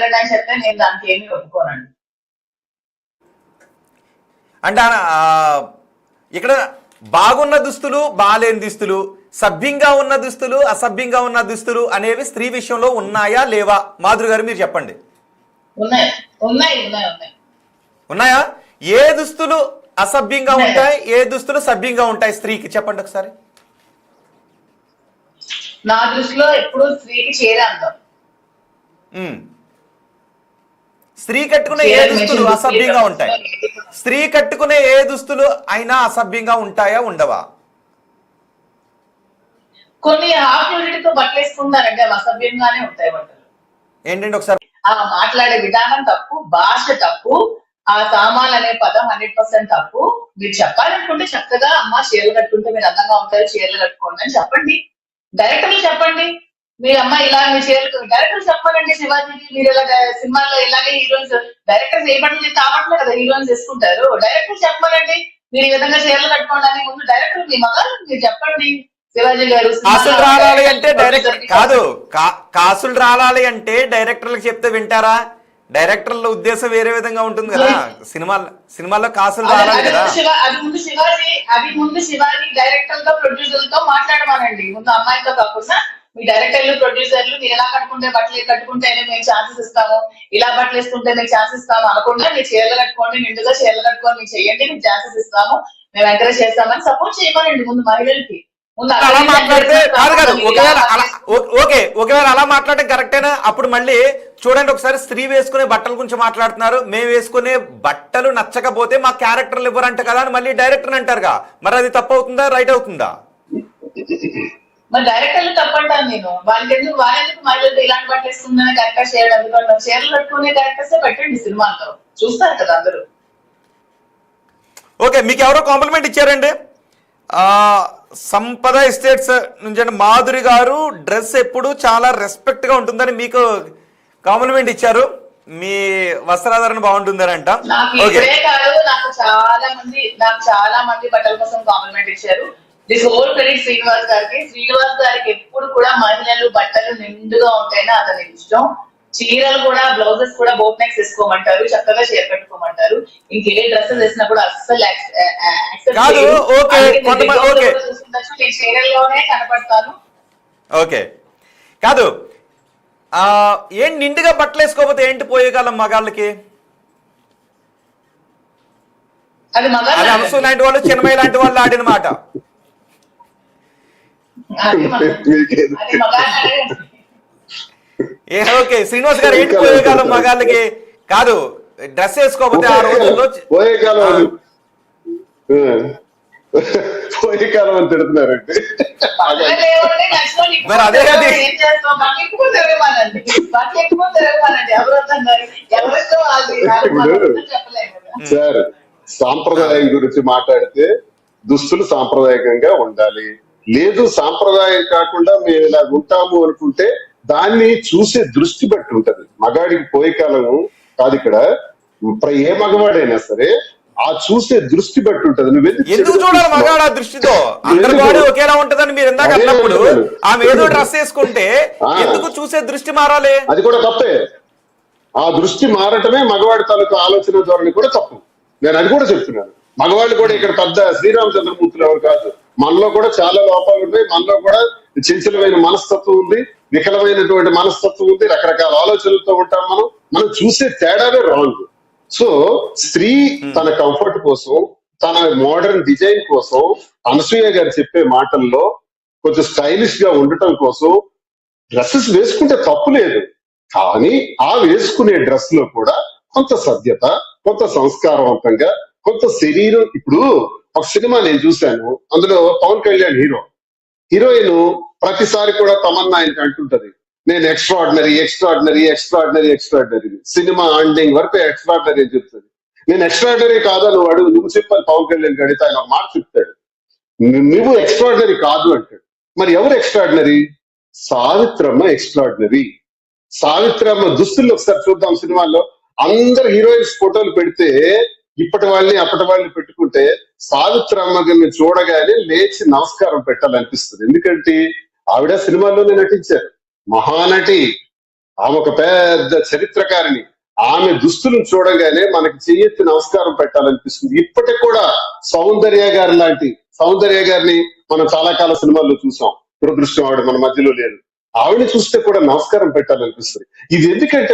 అని చెప్తే నేను దానికి ఏమీ ఒప్పుకోనండి. అంటే ఇక్కడ బాగున్న దుస్తులు, బాలేని దుస్తులు, సభ్యంగా ఉన్న దుస్తులు, అసభ్యంగా ఉన్న దుస్తులు అనేవి స్త్రీ విషయంలో ఉన్నాయా లేవా? మాధురి గారు మీరు చెప్పండి. ఉన్నాయా? ఏ దుస్తులు అసభ్యంగా ఉంటాయి, ఏ దుస్తులు సభ్యంగా ఉంటాయి స్త్రీకి? చెప్పండి ఒకసారి. నా దృష్టిలో ఎప్పుడు స్త్రీకి చీర అందం. స్త్రీ కట్టుకునే ఏ దుస్తులు అసభ్యంగా ఉంటాయి? స్త్రీ కట్టుకునే ఏ దుస్తులు అయినా అసభ్యంగా ఉంటాయా, ఉండవా? కొన్ని హాఫ్ న్యూడిటీతో బట్టలు వేసుకుంటారంటే అవి అసభ్యంగానే ఉంటాయి బట్టలు. ఏంటంటే ఒకసారి ఆ మాట్లాడే విధానం తప్పు, భాష తప్పు, ఆ సామాన్ అనే పదం 100% తప్పు. మీరు చెప్పాలనుకుంటే చక్కగా అమ్మ చీరలు కట్టుకుంటే మీరు అందంగా ఉంటారు, చీరలు కట్టుకోండి అని చెప్పండి. డైరెక్టర్లు చెప్పండి, మీ అమ్మ ఇలా మీ చీరలు. డైరెక్టర్లు చెప్పాలండి, శివాజీకి మీరు ఇలా సినిమాల్లో ఇలాగే హీరోయిన్స్, డైరెక్టర్స్ ఏ బట్టలు చేస్తే ఆ బట్టలే కదా హీరోయిన్స్ వేసుకుంటారు. డైరెక్టర్లు చెప్పాలండి మీరు ఈ విధంగా చీరలు కట్టుకోండి అని. ముందు డైరెక్టర్ మీ మగారు మీరు చెప్పండి. శివాజీ గారు కాసులు రావాలి అంటే డైరెక్టర్ కాదు, కాసులు రావాలి అంటే డైరెక్టర్లకు చెప్తే వింటారా? డైరెక్టర్ల ఉద్దేశం వేరే విధంగా ఉంటుంది కదా. సినిమాల్లో కాసులు రావాలి కదా. అది ముందు శివాజీ డైరెక్టర్లతో ప్రొడ్యూసర్లతో మాట్లాడమానండి. ముందు అమ్మాయితో కాకుండా మీ డైరెక్టర్లు, ప్రొడ్యూసర్లు మీరు ఎలా కట్టుకుంటే బట్టలు కట్టుకుంటేనే మేము ఛాన్సెస్ ఇస్తాము, ఇలా బట్టలు వేసుకుంటే మేము ఛాన్సెస్ ఇస్తాము అనకుండా మీరు చీరలు కట్టుకోండి, నిండుగా చీరలు కట్టుకొని మీరు చెయ్యండి, మేము ఛాన్సెస్ ఇస్తాము, మేము ఎంకరేజ్ చేస్తామని సపోర్ట్ చేయమనండి ముందు మహిళలకి. అలా మాట్లాడితే కాదు కాదు ఒకవేళ అలా మాట్లాడటం కరెక్టేనా? అప్పుడు మళ్ళీ చూడండి ఒకసారి, స్త్రీ వేసుకునే బట్టల గురించి మాట్లాడుతున్నారు, మేము వేసుకునే బట్టలు నచ్చకపోతే మా క్యారెక్టర్లు ఇవ్వరంట కదా అని మళ్ళీ డైరెక్టర్ అంటారుగా. మరి అది తప్పు అవుతుందా, రైట్ అవుతుందా? మరి డైరెక్టర్లు తప్పంటాను నేను. వాళ్ళెందుకు మహిళలు ఇలాంటి బట్టలు వేసుకుందని క్యారెక్టర్ చేయడం ఎందుకంటే చీరలు కట్టుకునే క్యారెక్టర్స్ పెట్టండి సినిమాల్లో, చూస్తారు కదా అందరూ. ఓకే, మీకు ఎవరో కాంప్లిమెంట్ ఇచ్చారండి సంపద ఎస్టేట్స్ నుంచి అండి. మాధురి గారు డ్రెస్ ఎప్పుడు చాలా రెస్పెక్ట్ గా ఉంటుందని మీకు కాంప్లిమెంట్ ఇచ్చారు. మీ వస్త్రాధారణ బాగుంటుందనంట. నాకు చాలా మంది బట్టల కోసం కాంప్లిమెంట్ ఇచ్చారు. దిస్ హోల్ క్రెడిట్ శ్రీనివాస్ గారికి. శ్రీనివాస్ గారికి ఎప్పుడు కూడా మహిళలు బట్టలు నిండుగా ఉంటాయని అతనికి ఇష్టం. చీరలు కూడా, బ్లౌజెస్ కూడా బోట్ నెక్స్ వేసుకోమంటారు, చక్కగా చీర కట్టుకోమంటారు. ఇంకే డ్రెస్సెస్ వేసినప్పుడు అస్సలు చీరల్లోనే కనపడతాను. ఓకే కాదు, ఏం నిండుగా బట్టలు వేసుకోకపోతే ఏంటి పోయే కాలం మగాళ్ళకి? అది అంశు లాంటి వాళ్ళు, చిన్నమయ్య లాంటి వాళ్ళు ఆడిన మాట. ఓకే శ్రీనివాస్ గారు, ఏంటి పోయే కాలం మగాళ్ళకి? కాదు, డ్రెస్ వేసుకోకపోతే ఆ రోజుల్లో పోయే కాలం అని తిడుతున్నారండి. మరి అదే అది సార్, సాంప్రదాయం గురించి మాట్లాడితే దుస్తులు సాంప్రదాయకంగా ఉండాలి. లేదు సాంప్రదాయం కాకుండా మేము ఇలా ఉంటాము అనుకుంటే దాన్ని చూసే దృష్టి బట్టి ఉంటది. మగాడికి పోయే కాలం కాదు ఇక్కడ, ఏ మగవాడైనా సరే ఆ చూసే దృష్టి బట్టి ఉంటది. ఎందుకు చూడాలి మగాడు ఆ దృష్టితో? అందరి బాడీ ఒకేలా ఉంటదని మీరు ఇందాక అన్నప్పుడు ఆమె ఏదో డ్రెస్ వేసుకుంటే ఎందుకు చూసే దృష్టి మారాలి? అది కూడా తప్పే. ఆ దృష్టి మారటమే మగవాడి తాలూకు ఆలోచన ధోరణి కూడా తప్పు. నేను అది కూడా చెప్తున్నాను. మగవాళ్ళు కూడా ఇక్కడ పెద్ద శ్రీరామచంద్రమూర్తులు ఎవరు కాదు. మనలో కూడా చాలా లోపాలు ఉన్నాయి. మనలో కూడా చంచలమైన మనస్తత్వం ఉంది, వికలమైనటువంటి మనస్తత్వం ఉంది, రకరకాల ఆలోచనలతో ఉంటాం. మనం చూసే తేడానే రాంగ్. సో స్త్రీ తన కంఫర్ట్ కోసం, తన మోడర్న్ డిజైన్ కోసం, అనసూయ గారు చెప్పే మాటల్లో కొంచెం స్టైలిష్ గా ఉండటం కోసం డ్రెస్సెస్ వేసుకుంటే తప్పు లేదు. కానీ ఆ వేసుకునే డ్రెస్ లో కూడా కొంత సభ్యత, కొంత సంస్కారవంతంగా, కొంత శరీరం. ఇప్పుడు ఒక సినిమా నేను చూశాను, అందులో పవన్ కళ్యాణ్ హీరోయిన్ ప్రతిసారి కూడా తమన్నా ఆయనకి అంటుంటది, నేను extraordinary extraordinary extraordinary extraordinary. Cinema ending వరకు ఎక్స్ట్రాడినరీ అని చెప్తుంది. నేను ఎక్స్ట్రాడినరీ కాదా నువ్వు అడుగు, నువ్వు చెప్పాలి. పవన్ కళ్యాణ్ అడిగితే ఆయన ఒక మాట చెప్తాడు, నువ్వు ఎక్స్ట్రాడినరీ కాదు అంటాడు. మరి ఎవరు ఎక్స్ట్రాడినరీ? సావిత్రమ్మ ఎక్స్ట్రాడినరీ. సావిత్రమ్మ దుస్తులు ఒకసారి చూద్దాం. సినిమాల్లో అందరు హీరోయిన్స్ ఫోటోలు పెడితే ఇప్పటి వాళ్ళని అప్పటి వాళ్ళని పెట్టుకుంటే సావిత్రమ్మని చూడగానే లేచి నమస్కారం పెట్టాలనిపిస్తుంది. ఎందుకంటే ఆవిడ సినిమాల్లోనే నటించారు, మహానటి. ఆమె ఒక పెద్ద చరిత్రకారిణి. ఆమె దుస్తులను చూడగానే మనకి చెయ్యెత్తి నమస్కారం పెట్టాలనిపిస్తుంది. ఇప్పటికి కూడా సౌందర్య గారిని మనం చాలా కాల సినిమాల్లో చూసాం. దురదృష్టం ఆవిడ మన మధ్యలో లేదు. ఆవిడని చూస్తే కూడా నమస్కారం పెట్టాలనిపిస్తుంది. ఇది ఎందుకంటే